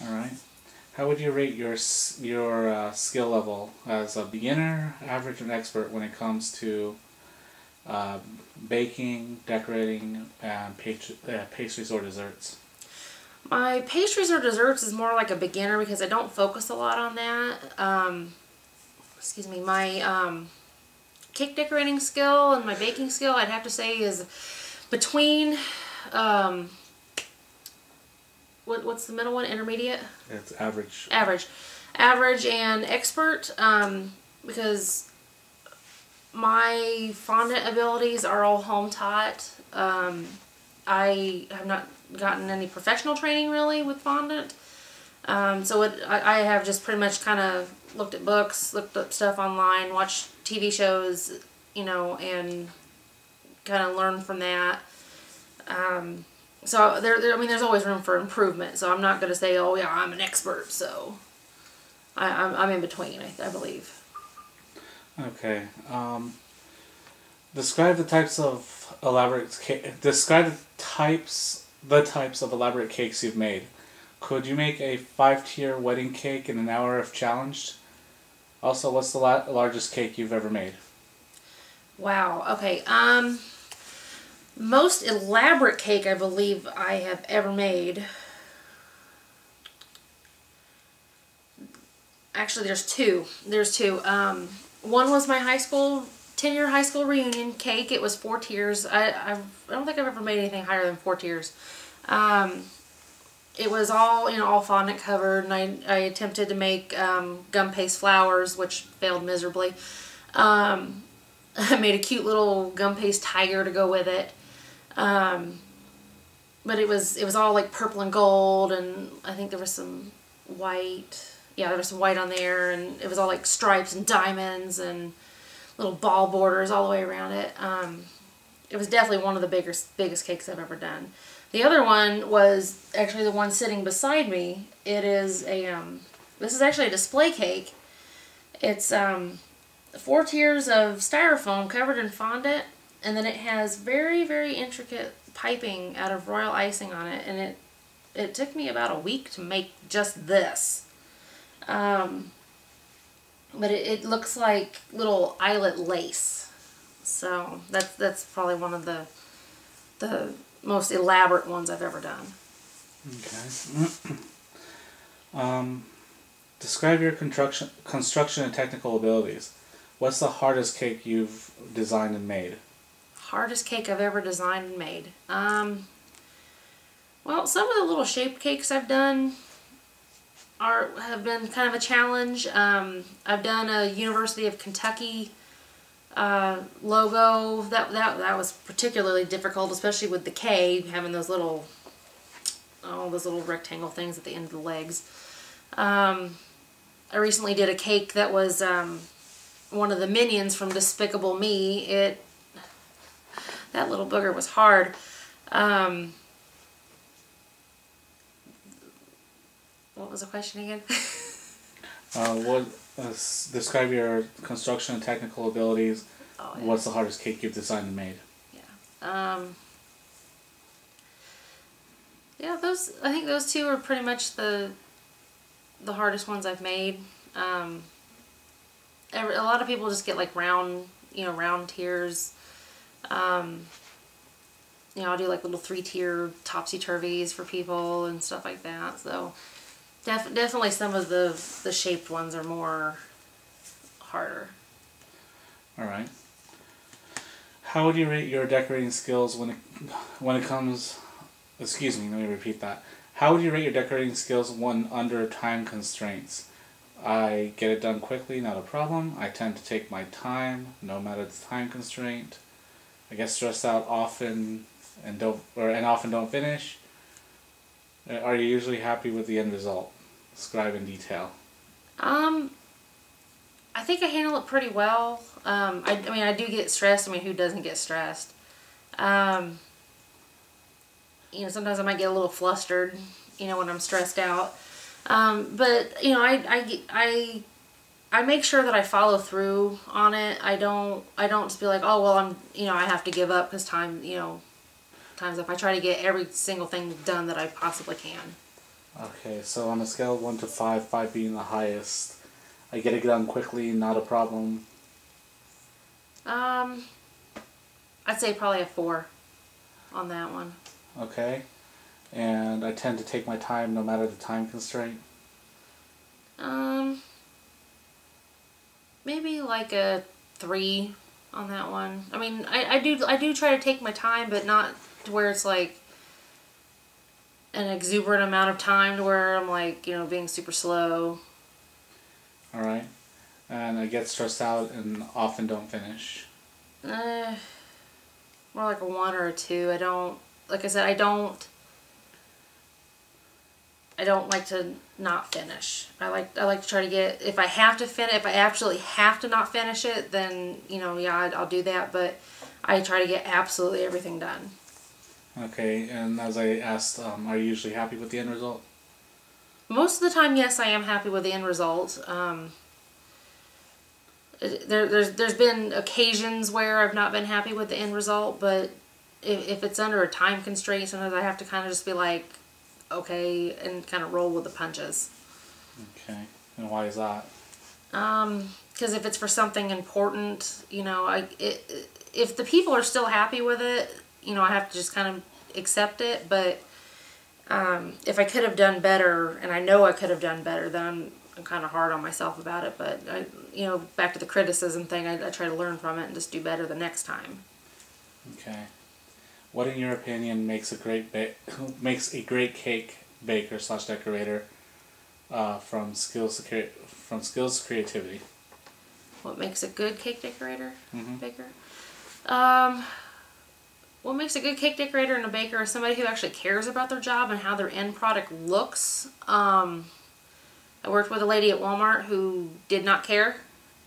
All right. How would you rate your skill level as a beginner, average, and expert when it comes to uh, baking, decorating, and pastries or desserts? My pastries or desserts is more like a beginner because I don't focus a lot on that. Excuse me, my cake decorating skill and my baking skill, I'd have to say, is between, what's the middle one? Intermediate? It's average. Average and expert, because my fondant abilities are all home taught. I have not gotten any professional training really with fondant. So I have just pretty much kind of looked at books, looked up stuff online, watched TV shows, and kind of learned from that. So I mean, there's always room for improvement. So I'm not going to say, oh yeah, I'm an expert. So I'm in between, I believe. Okay. Describe the types of elaborate cakes you've made. Could you make a 5-tier wedding cake in an hour if challenged? Also, what's the largest cake you've ever made? Wow. Okay. Most elaborate cake I believe I have ever made. Actually, there's two. One was my 10-year high school reunion cake. It was 4 tiers. I don't think I've ever made anything higher than 4 tiers. It was all fondant covered, and I attempted to make gum paste flowers, which failed miserably. I made a cute little gum paste tiger to go with it. But it was all like purple and gold, and I think there was some white. Yeah, there was some white on there, and it was all like stripes and diamonds and little ball borders all the way around it. It was definitely one of the biggest cakes I've ever done. The other one was actually the one sitting beside me. It is this is actually a display cake. It's 4 tiers of styrofoam covered in fondant, and then it has very, very intricate piping out of royal icing on it, and it took me about a week to make just this. But it looks like little eyelet lace. So that's probably one of the most elaborate ones I've ever done. Okay. Describe your construction and technical abilities. What's the hardest cake you've designed and made? Hardest cake I've ever designed and made. Well, some of the little shaped cakes I've done have been kind of a challenge. I've done a University of Kentucky logo. That was particularly difficult, especially with the K, having those little rectangle things at the end of the legs. I recently did a cake that was one of the minions from Despicable Me. That little booger was hard. What was the question again? Describe your construction and technical abilities. Oh, yeah. What's the hardest cake you've designed and made? Yeah. Yeah, I think those two are pretty much the hardest ones I've made. A lot of people just get like round tiers. I'll do like little 3-tier topsy-turvies for people and stuff like that. So definitely some of the shaped ones are more harder. All right. How would you rate your decorating skills when it comes? Excuse me. Let me repeat that. How would you rate your decorating skills when under time constraints? I get it done quickly, not a problem. I tend to take my time, no matter the time constraint. I get stressed out often and often don't finish. Are you usually happy with the end result? Describe in detail. I think I handle it pretty well. I mean, I do get stressed. I mean, who doesn't get stressed? Sometimes I might get a little flustered, when I'm stressed out. But I make sure that I follow through on it. I don't just be like, oh well, I have to give up because time's up. I try to get every single thing done that I possibly can. Okay, so on a scale of 1 to 5, 5 being the highest, I get it done quickly, not a problem. Um, I'd say probably a 4 on that one. Okay, and I tend to take my time no matter the time constraint. Um, maybe like a 3 on that one. I mean, I do try to take my time, but not to where it's like an exuberant amount of time to where I'm like, being super slow. Alright, and I get stressed out and often don't finish. Uh, More like a 1 or a 2. I don't, like I said, I don't like to not finish. I like to try to get, if I have to finish, if I absolutely have to not finish it, then, yeah, I'll do that, but I try to get absolutely everything done. Okay, and as I asked, are you usually happy with the end result? Most of the time, yes, I am happy with the end result. There's been occasions where I've not been happy with the end result, but if it's under a time constraint, sometimes I have to kind of just be like, okay, and kind of roll with the punches. Okay, and why is that? Because if it's for something important, if the people are still happy with it, I have to just kind of accept it. But if I could have done better, and I know I could have done better, then I'm kind of hard on myself about it. But back to the criticism thing, I try to learn from it and just do better the next time. Okay. What, in your opinion, makes a great cake baker / decorator from skills to creativity? What makes a good cake decorator, baker? What makes a good cake decorator and a baker is somebody who actually cares about their job and how their end product looks. I worked with a lady at Walmart who did not care,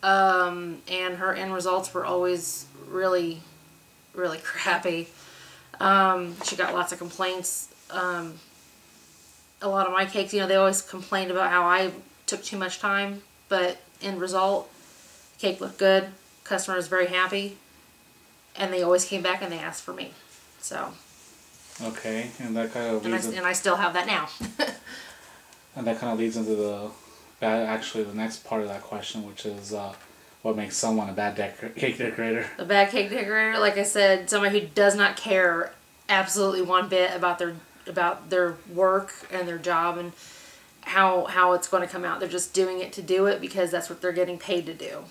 and her end results were always really, really crappy. She got lots of complaints. A lot of my cakes, they always complained about how I took too much time, but end result, cake looked good, customer was very happy, and they always came back and they asked for me. So. Okay, and that kind of leads. And I still have that now. And that kind of leads into the next part of that question, which is what makes someone a bad cake decorator? A bad cake decorator, like I said, somebody who does not care absolutely one bit about their work and their job and how it's going to come out. They're just doing it to do it because that's what they're getting paid to do.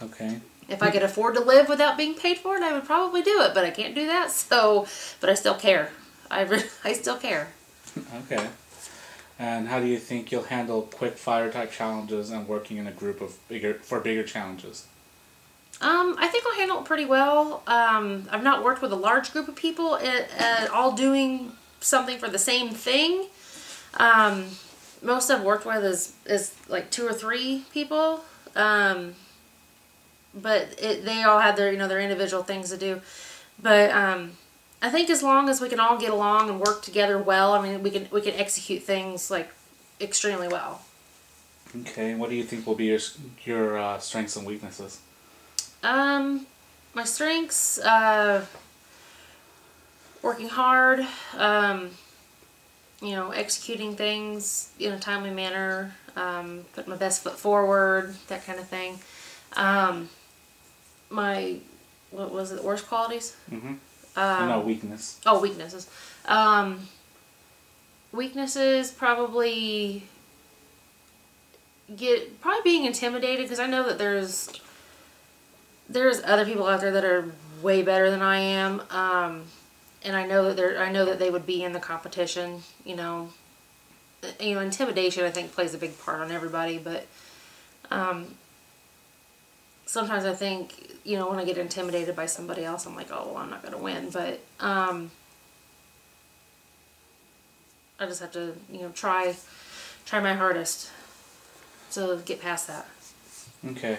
Okay. If I could afford to live without being paid for it, I would probably do it, but I can't do that. So, but I still care. I still care. Okay. And how do you think you'll handle quick fire type challenges and working in a group of bigger challenges? I think I'll handle it pretty well. I've not worked with a large group of people all doing something for the same thing. Most I've worked with is like 2 or 3 people. But they all had their their individual things to do. But I think as long as we can all get along and work together well, I mean we can execute things like extremely well. Okay, what do you think will be your strengths and weaknesses? My strengths, working hard, executing things in a timely manner, putting my best foot forward, that kind of thing. My, what was it, worst qualities? No, weakness. Oh, weaknesses. Weaknesses probably being intimidated, because I know that there's other people out there that are way better than I am, and I know that they would be in the competition. Intimidation I think plays a big part on everybody, but sometimes I think when I get intimidated by somebody else, I'm like, oh well, I'm not gonna win, but I just have to try my hardest to get past that. Okay.